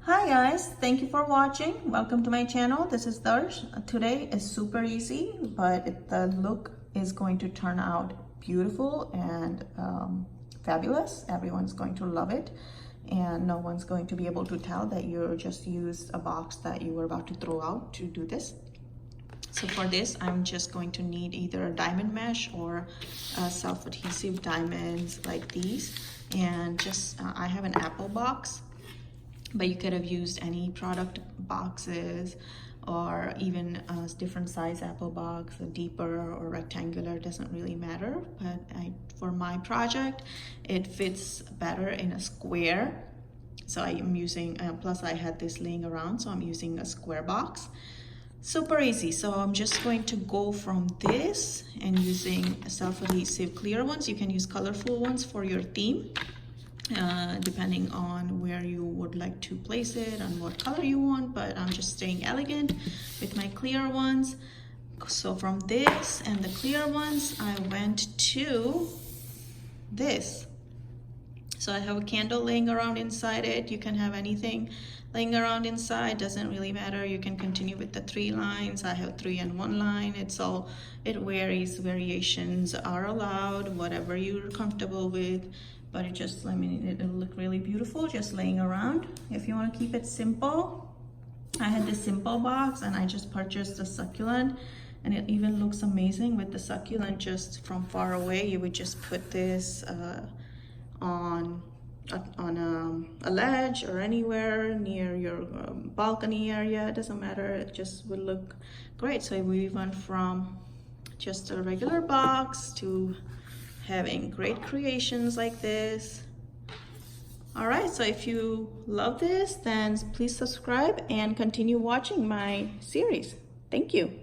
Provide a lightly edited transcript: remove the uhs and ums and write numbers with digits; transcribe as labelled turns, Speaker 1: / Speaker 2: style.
Speaker 1: Hi guys, thank you for watching. Welcome to my channel. This is Darsh. Today is super easy, but the look is going to turn out beautiful and fabulous. Everyone's going to love it, and no one's going to be able to tell that you just used a box that you were about to throw out to do this. So for this, I'm just going to need either a diamond mesh or self-adhesive diamonds like these. And just, I have an apple box, but you could have used any product boxes or even a different size apple box, a deeper or rectangular, doesn't really matter. But for my project, it fits better in a square. So I am using, plus I had this laying around, so I'm using a square box. Super easy. So I'm just going to go from this and using self-adhesive clear ones. You can use colorful ones for your theme, depending on where you would like to place it and what color you want, but I'm just staying elegant with my clear ones. So from this and the clear ones, I went to this. So I have a candle laying around inside it. You can have anything laying around inside, doesn't really matter. You can continue with the 3 lines. I have 3 and 1 line. It varies, variations are allowed, whatever you're comfortable with. But it'll look really beautiful just laying around. If you want to keep it simple, I had this simple box and I just purchased a succulent, and it even looks amazing with the succulent. Just from far away, you would just put this on a ledge or anywhere near your balcony area. It doesn't matter, it just will look great. So we went from just a regular box to having great creations like this. All right, so if you love this, then please subscribe and continue watching my series. Thank you.